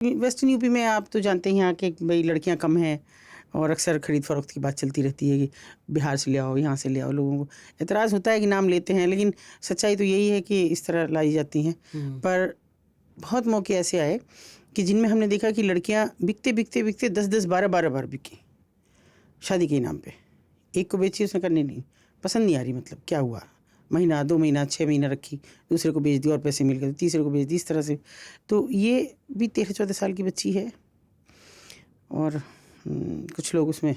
Western UP में आप तो जानते हैं यहाँ के भाई लड़कियाँ कम हैं और अक्सर खरीद फरोख्त की बात चलती रहती है कि बिहार से ले आओ, यहाँ से ले आओ। लोगों को एतराज़ होता है कि नाम लेते हैं, लेकिन सच्चाई तो यही है कि इस तरह लाई जाती हैं। पर बहुत मौके ऐसे आए कि जिनमें हमने देखा कि लड़कियाँ बिकते बिकते बिकते 10-10, 12-12 बार बिकी शादी के नाम पे। एक को बेची, उसने करनी नहीं, पसंद नहीं आ रही, मतलब क्या हुआ, महीना 2 महीना 6 महीना रखी, दूसरे को बेच दी और पैसे मिल गए, तीसरे को बेच दी, इस तरह से। तो ये भी 13-14 साल की बच्ची है और कुछ लोग उसमें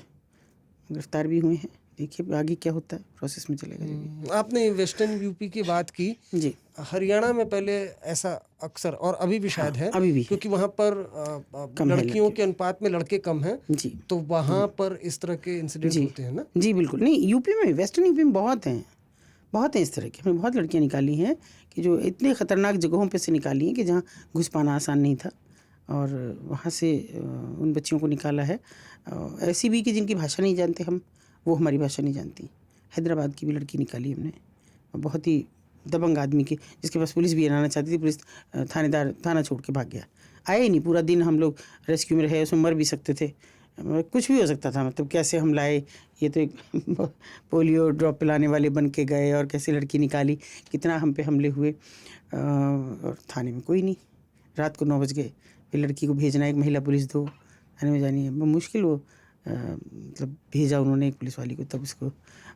गिरफ्तार भी हुए हैं। देखिए आगे क्या होता है, प्रोसेस में चलेगा। आपने वेस्टर्न यूपी की बात की जी। हरियाणा में पहले ऐसा अक्सर और अभी भी शायद है, अभी भी क्योंकि वहाँ पर लड़कियों के अनुपात में लड़के कम हैं जी, तो वहाँ पर इस तरह के इंसिडेंट होते हैं ना। जी बिल्कुल। नहीं, यूपी में, वेस्टर्न यूपी में बहुत हैं इस तरह की। हमने बहुत लड़कियाँ निकाली हैं कि जो इतने ख़तरनाक जगहों पे से निकाली हैं कि जहाँ घुस पाना आसान नहीं था, और वहाँ से उन बच्चियों को निकाला है। ऐसी भी कि जिनकी भाषा नहीं जानते हम, वो हमारी भाषा नहीं जानती। हैदराबाद की भी लड़की निकाली हमने, बहुत ही दबंग आदमी की, जिसके पास पुलिस भी आना चाहती थी। पुलिस थानेदार थाना छोड़ के भाग गया, आए ही नहीं। पूरा दिन हम लोग रेस्क्यू में रहे, उसमें मर भी सकते थे, कुछ भी हो सकता था। मतलब कैसे हम लाए, ये तो एक पोलियो ड्रॉप पिलाने वाले बन के गए, और कैसे लड़की निकाली, कितना हम पे हमले हुए। और थाने में कोई नहीं, रात को 9 बज गए, फिर लड़की को भेजना, एक महिला पुलिस 2 थाने में जानी है, मुश्किल। वो मतलब भेजा उन्होंने एक पुलिस वाली को तब उसको,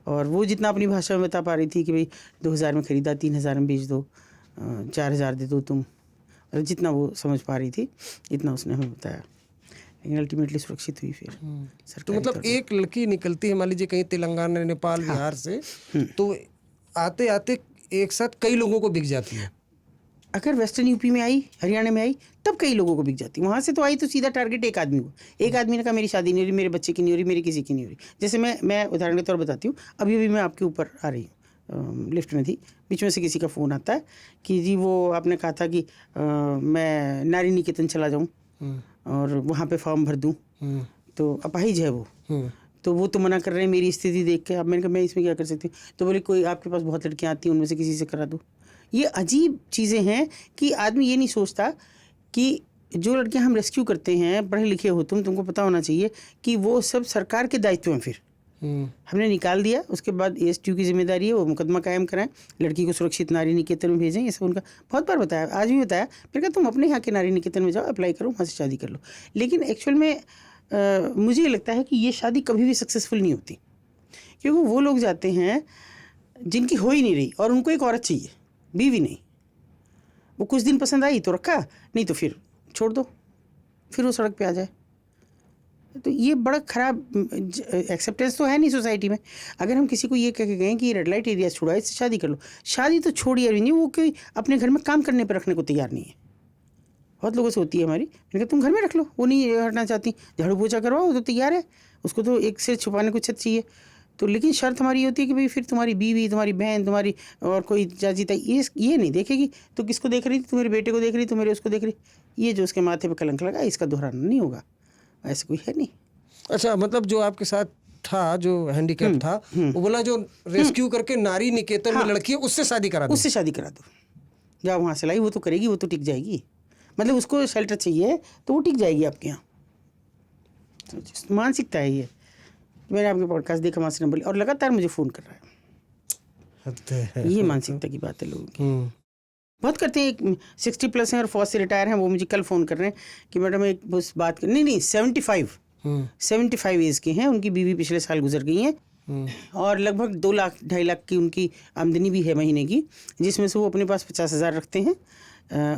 और वो जितना अपनी भाषा में बता पा रही थी कि भाई 2000 में ख़रीदा, 3000 में बेच दो, 4000 दे दो तुम, मतलब जितना वो समझ पा रही थी इतना उसने हमें बताया। लेकिन अल्टीमेटली सुरक्षित हुई फिर। तो मतलब एक लड़की निकलती है मान लीजिए कहीं तेलंगाना, नेपाल, बिहार से, तो आते आते एक साथ कई लोगों को बिक जाती है। अगर वेस्टर्न यूपी में आई, हरियाणा में आई, तब कई लोगों को बिक जाती। वहाँ से तो आई तो सीधा टारगेट एक आदमी को। एक आदमी ने कहा मेरी शादी नहीं हो रही, मेरे बच्चे की नहीं हो रही, मेरी किसी की नहीं हो रही। जैसे मैं उदाहरण के तौर बताती हूँ, अभी मैं आपके ऊपर आ रही हूँ, लिफ्ट में थी, बीच में से किसी का फ़ोन आता है कि जी वो आपने कहा था कि मैं नारी निकेतन चला जाऊँ और वहाँ पे फॉर्म भर दूँ, तो अपाहिज है वो, तो वो तो मना कर रहे हैं मेरी स्थिति देख के। अब मैंने कहा मैं इसमें क्या कर सकती हूँ? तो बोले कोई आपके पास बहुत लड़कियाँ आती हैं, उनमें से किसी से करा दो। ये अजीब चीज़ें हैं कि आदमी ये नहीं सोचता कि जो लड़कियां हम रेस्क्यू करते हैं, पढ़े लिखे हो तुमको पता होना चाहिए कि वो सब सरकार के दायित्व में। फिर हमने निकाल दिया, उसके बाद ASTU की जिम्मेदारी है वो मुकदमा कायम कराएं, लड़की को सुरक्षित नारी निकेतन में भेजें। ये सब उनका बहुत बार बताया, आज भी बताया। फिर कहा तुम अपने यहाँ के नारी निकेतन में जाओ, अप्लाई करो, वहाँ से शादी कर लो। लेकिन एक्चुअल में मुझे ये लगता है कि ये शादी कभी भी सक्सेसफुल नहीं होती, क्योंकि वो लोग जाते हैं जिनकी हो ही नहीं रही और उनको एक औरत चाहिए, बीवी नहीं। वो कुछ दिन पसंद आई तो रखा, नहीं तो फिर छोड़ दो, फिर वो सड़क पे आ जाए। तो ये बड़ा ख़राब एक्सेप्टेंस तो है नहीं सोसाइटी में। अगर हम किसी को ये कह के गए कि रेड लाइट एरिया छुड़ा है, इससे शादी कर लो, शादी तो छोड़िए नहीं, वो कोई अपने घर में काम करने पर रखने को तैयार नहीं है। बहुत लोगों से होती है हमारी, मैंने कहा तुम घर में रख लो, वो नहीं हटना चाहती, झाड़ू पोछा करवाओ, वो तो तैयार है, उसको तो एक सिर छुपाने को छत चाहिए। तो लेकिन शर्त हमारी होती है कि भाई फिर तुम्हारी बीवी, तुम्हारी बहन, तुम्हारी और कोई चाची ताई ये नहीं देखेगी। तो किसको देख रही थी? तुम्हारे बेटे को देख रही, तुम्हारे उसको देख रही। ये जो उसके माथे पे कलंक लगा, इसका दोहराना नहीं होगा, ऐसा कोई है नहीं। अच्छा, मतलब जो आपके साथ था, जो हैंडीकैप था, वो बोला जो रेस्क्यू करके नारी निकेतन में लड़की है उससे शादी करा दो, उससे शादी करा दो, जाओ वहाँ से लाई, वो तो करेगी, वो तो टिक जाएगी। मतलब उसको शेल्टर चाहिए तो वो टिक जाएगी आपके यहाँ। तो मानसिकता है ये। मैंने आपके पॉडकास्ट देखा, वहाँ से नंबर और लगातार मुझे फ़ोन कर रहा है। ये मानसिकता की बात है लोगों की। बहुत करते हैं, एक 60+ हैं और फौज से रिटायर हैं, वो मुझे कल फ़ोन कर रहे हैं कि मैडम एक बस बात कर। नहीं 75 एज के हैं, उनकी बीवी पिछले साल गुजर गई हैं और लगभग 2 लाख 2.5 लाख की उनकी आमदनी भी है महीने की, जिसमें से वो अपने पास 50,000 रखते हैं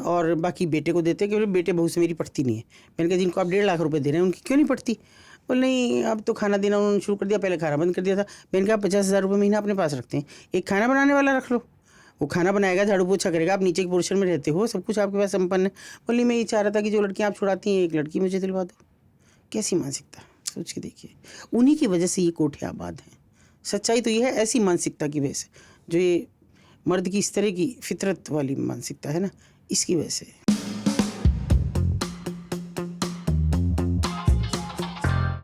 और बाकी बेटे को देते हैं। क्योंकि बेटे बहू से मेरी पढ़ती नहीं है। मैंने कहा जिनको आप 1.5 लाख रुपए दे रहे हैं उनकी क्यों नहीं पढ़ती? बोले नहीं, अब तो खाना देना उन्होंने शुरू कर दिया, पहले खाना बंद कर दिया था। मैंने कहा 50,000 रुपये महीना अपने पास रखते हैं, एक खाना बनाने वाला रख लो, वो खाना बनाएगा, झाड़ू पोछा करेगा, आप नीचे के पोर्शन में रहते हो, सब कुछ आपके पास संपन्न है। बोली मैं ये चाह रहा था कि जो लड़कियाँ आप छुड़ाती हैं, एक लड़की मुझे दिलवा दो। कैसी मानसिकता, सोच के देखिए। उन्हीं की वजह से ये कोठे आबाद हैं। सच्चाई तो ये है, ऐसी मानसिकता की वजह से, जो ये मर्द की इस तरह की फितरत वाली मानसिकता है ना, इसकी वजह से।